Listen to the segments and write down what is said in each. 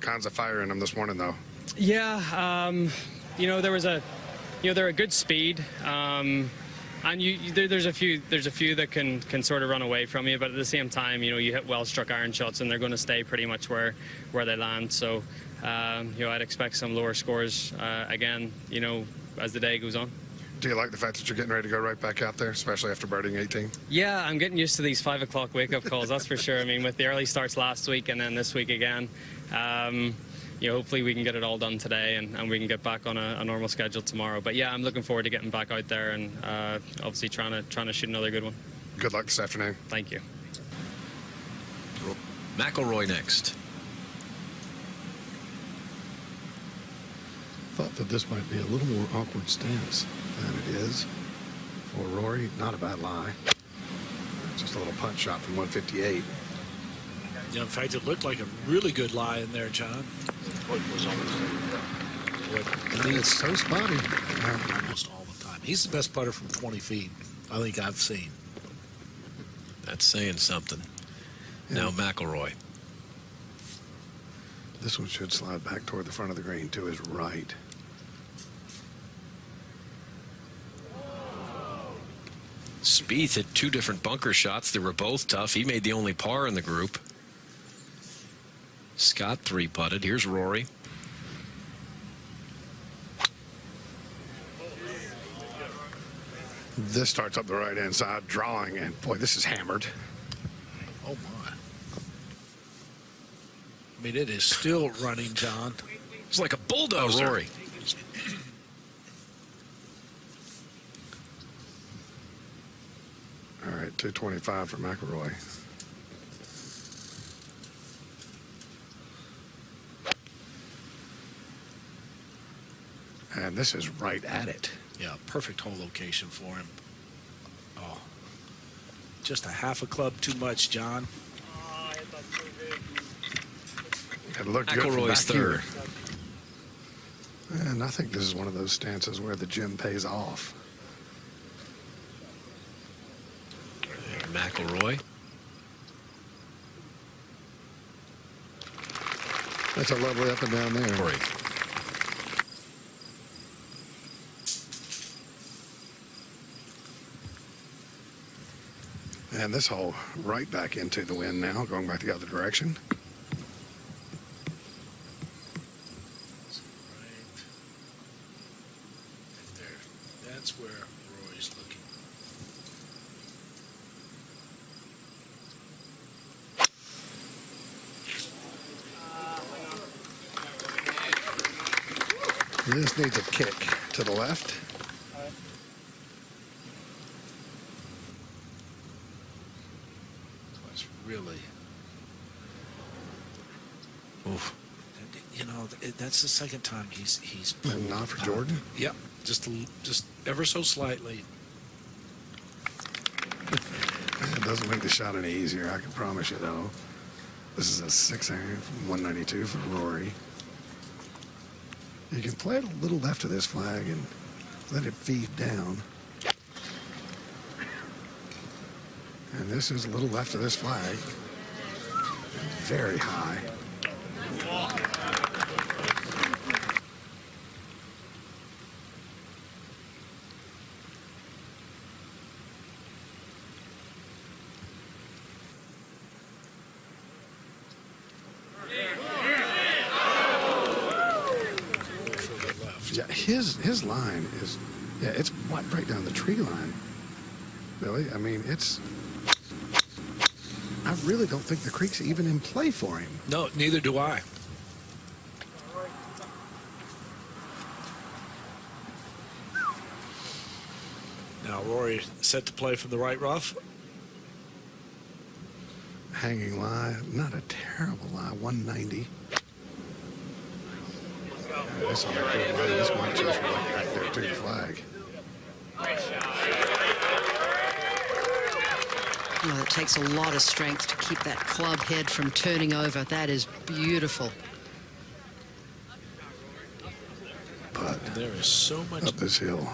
kinds of fire in them this morning, though. Yeah, they're a good speed. And there's a few that can sort of run away from you, but at the same time, you hit well-struck iron shots, and they're going to stay pretty much where they land. So, I'd expect some lower scores again, as the day goes on. Do you like the fact that you're getting ready to go right back out there, especially after birding 18? Yeah, I'm getting used to these 5 o'clock wake-up calls, that's for sure. I mean, with the early starts last week and then this week again, hopefully we can get it all done today and we can get back on a normal schedule tomorrow. But yeah, I'm looking forward to getting back out there and obviously trying to shoot another good one. Good luck this afternoon. Thank you. McIlroy next. Thought that this might be a little more awkward stance than it is for Rory. Not a bad lie. Just a little punch shot from 158. Yeah, in fact, it looked like a really good lie in there, John. It's so spotty. Almost all the time. He's the best putter from 20 feet I think I've seen. That's saying something. Yeah. Now McIlroy. This one should slide back toward the front of the green to his right. Spieth had 2 different bunker shots. They were both tough. He made the only par in the group. Scott 3-putted. Here's Rory. This starts up the right-hand side, drawing, and boy, this is hammered. Oh, my. I mean, it is still running, John. It's like a bulldozer. Rory. All right, 225 for McIlroy. And this is right at it. Yeah, perfect hole location for him. Oh, just a half a club too much, John. It looked good from McIlroy's back here. third. And I think this is one of those stances where the gym pays off. McIlroy. That's a lovely up and down there. Rory. And this hole right back into the wind now, going back the other direction. Right there. That's where Roy's looking. This needs a kick to the left. That's really. Oof. That's the second time he's And not for Jordan. Yep, just ever so slightly. It doesn't make the shot any easier, I can promise you, though. This is a 6-iron from 192 for Rory. You can play it a little left of this flag and let it feed down. And this is a little left of this flag. Very high. Yeah, his line is, yeah, it's right down the tree line, Billy. I mean, I really don't think the creek's even in play for him. No, neither do I. Now Rory set to play from the right rough. Hanging lie, not a terrible lie, 190. Yeah, this might just right back there to the flag. Well, it takes a lot of strength to keep that club head from turning over. That is beautiful. But there is so much up this hill.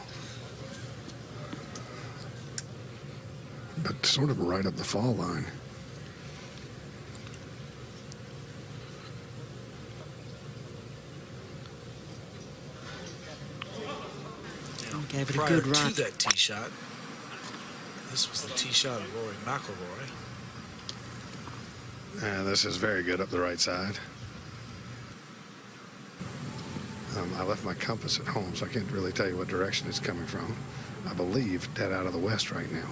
But sort of right up the fall line. Gave it a prior good run. to that tee shot. This was the tee shot of Rory McIlroy. And this is very good up the right side. I left my compass at home, so I can't really tell you what direction it's coming from. I believe dead out of the west right now.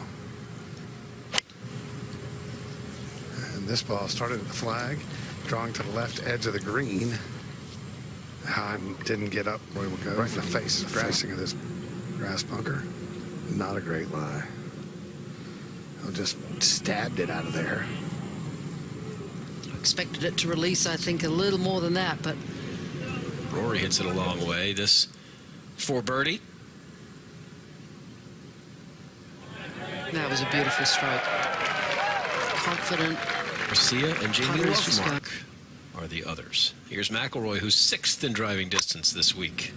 And this ball started at the flag, drawing to the left edge of the green. I didn't get up where we go. Right in the face, facing of this grass bunker. Not a great lie. I just stabbed it out of there. Expected it to release, I think, a little more than that, but Rory hits it a long way. This for birdie. that was a beautiful stroke. Confident. Garcia and Jamie Putter is just Lovemark are the others. Here's McIlroy, who's 6th in driving distance this week.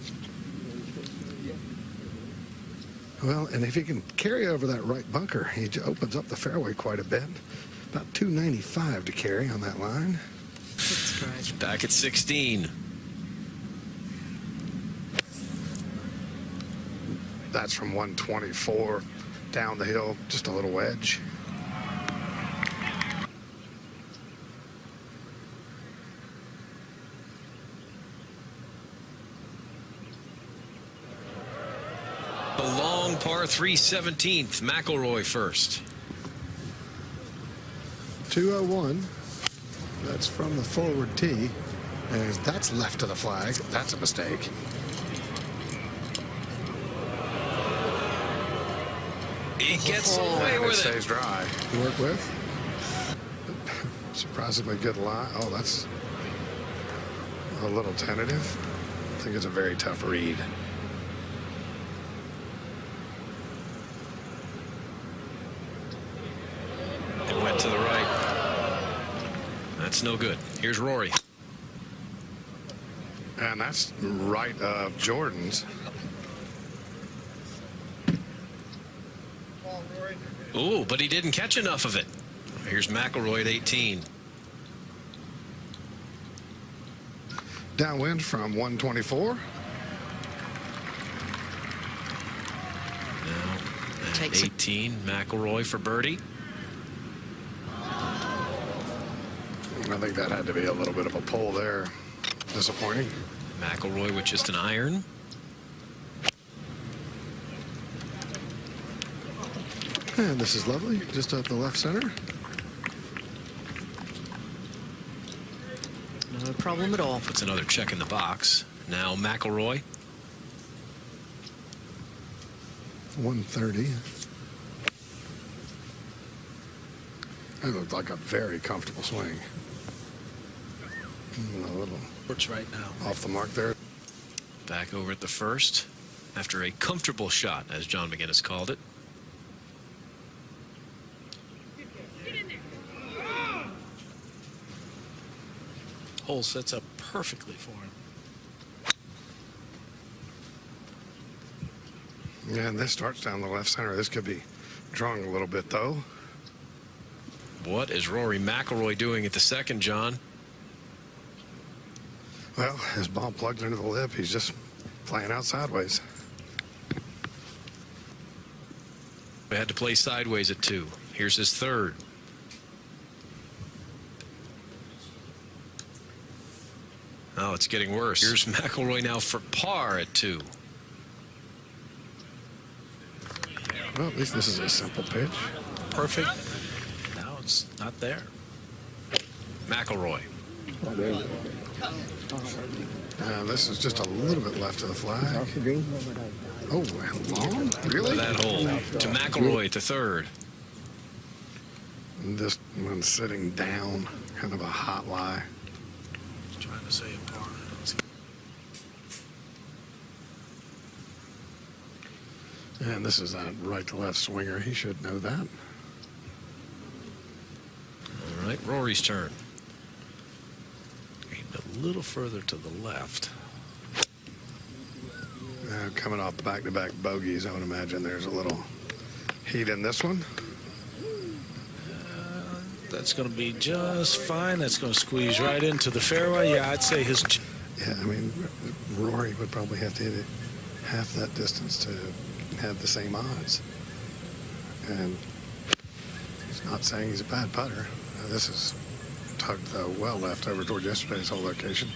Well, and if he can carry over that right bunker, he opens up the fairway quite a bit. About 295 to carry on that line. That's great. Back at 16. That's from 124 down the hill, just a little wedge. The long par 3 17th. McIlroy first. 201. That's from the forward tee. And that's left to the flag. That's a mistake. He gets away And it with it. stays dry to work with. Surprisingly good lie. Oh, that's a little tentative. I think it's a very tough read. It went to the right. That's no good. Here's Rory. And that's right of Jordan's. Ooh, but he didn't catch enough of it. Here's McIlroy at 18. Downwind from 124. Now at Takes it. 18, McIlroy for birdie. I think that had to be a little bit of a pull there. Disappointing. McIlroy with just an iron. And this is lovely, just up the left center. No problem at all. Puts another check in the box. Now McIlroy. 130. That looked like a very comfortable swing. A little It's right now. off the mark there. Back over at the first after a comfortable shot, as John McGinnis called it. Hole sets up perfectly for him. Yeah, and this starts down the left center. This could be drawing a little bit, though. What is Rory McIlroy doing at the second, John? Well, his ball plugged into the lip. He's just playing out sideways. We had to play sideways at 2. Here's his third. Oh, it's getting worse. Here's McIlroy now for par at 2. Well, at least this is a simple pitch. Perfect. Now it's not there. McIlroy. This is just a little bit left of the flag. Oh, long? Really? That hole to McIlroy to third. And this one sitting down, kind of a hot lie. Trying to say a par. And this is that right to left swinger. He should know that. All right, Rory's turn. Aimed a little further to the left. Coming off back-to-back bogeys, I would imagine there's a little heat in this one. That's going to be just fine. That's going to squeeze right into the fairway. Yeah, I'd say his. Yeah, I mean, Rory would probably have to hit it half that distance to had the same odds. And he's not saying he's a bad putter. This is tugged well left over toward yesterday's hole location.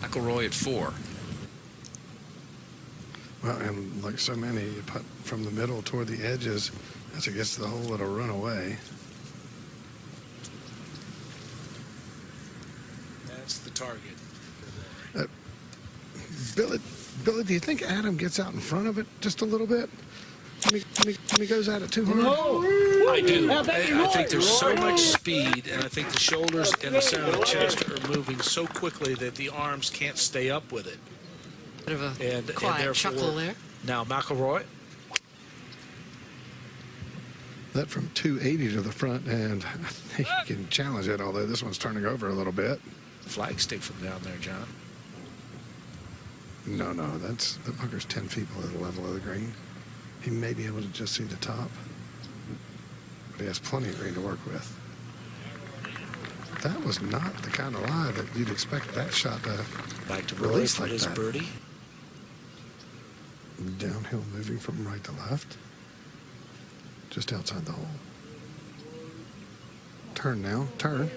McIlroy at 4. Well, and like so many, you putt from the middle toward the edges. As it gets to the hole, it'll run away. That's the target. Billy, do you think Adam gets out in front of it just a little bit? When he goes at it too hard? I do. I think there's so much speed, and I think the shoulders and the center of the chest are moving so quickly that the arms can't stay up with it. Bit of a And quiet therefore, chuckle there. Now McIlroy. That from 280 to the front, and I think he can challenge it, although this one's turning over a little bit. Flag stick from down there, John. No, the bunker's 10 feet below the level of the green. He may be able to just see the top, but he has plenty of green to work with. That was not the kind of lie that you'd expect that shot to Back to Rory release for like his that. birdie. Downhill, moving from right to left, just outside the hole. Turn now, turn.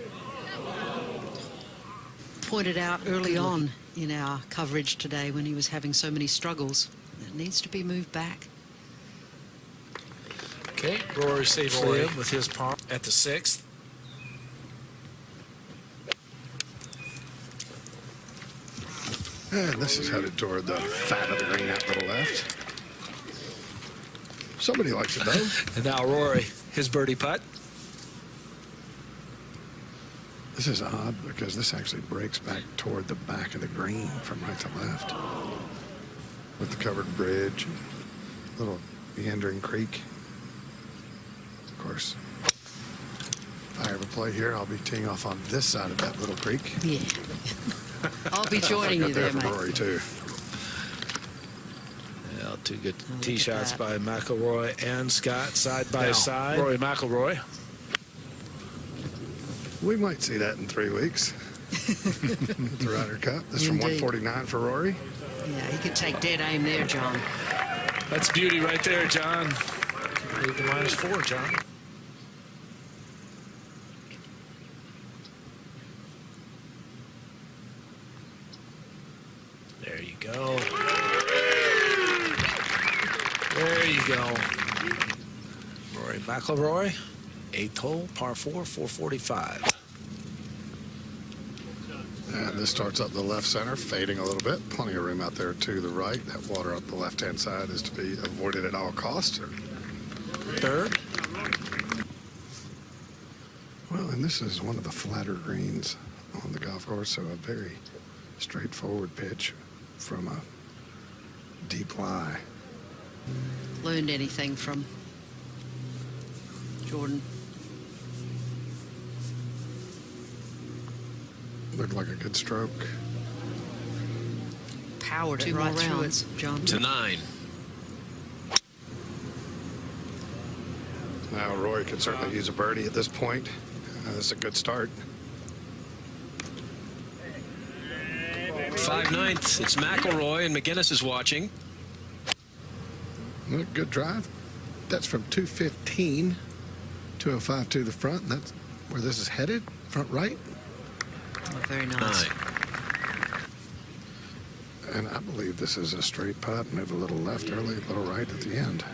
Pointed out early on in our coverage today when he was having so many struggles. It needs to be moved back. Okay, Rory safely in with his par at the 6th. And this is headed toward the fat of the green out to the left. Somebody likes it though. And now Rory, his birdie putt. This is odd because this actually breaks back toward the back of the green from right to left. With the covered bridge, little meandering creek. Of course, if I ever play here, I'll be teeing off on this side of that little creek. Yeah. I'll be joining you there, for mate. Rory too. Yeah, two good look tee at shots that. by McIlroy and Scott side by Now, side. Rory McIlroy. We might see that in 3 weeks. The Ryder Cup. This from Indeed. 149 for Rory. Yeah, he could take dead aim there, John. That's beauty right there, John. Lead to -4, John. There you go. There you go. Rory McIlroy, 8th hole, par 4, 445. And this starts up the left center, fading a little bit. Plenty of room out there to the right. That water up the left-hand side is to be avoided at all costs. 3rd. Well, and this is one of the flatter greens on the golf course, so a very straightforward pitch from a deep lie. Learned anything from Jordan? Looked like a good stroke. Powered it 2 right more through rounds. it, John. To 9. Now Rory could certainly use a birdie at this point. This is a good start. 5/9. It's McIlroy, and McGinnis is watching. Good drive. That's from 215, 205 to the front, and that's where this is headed, front right. Oh, very nice. 9. And I believe this is a straight putt. Move a little left early, a little right at the end.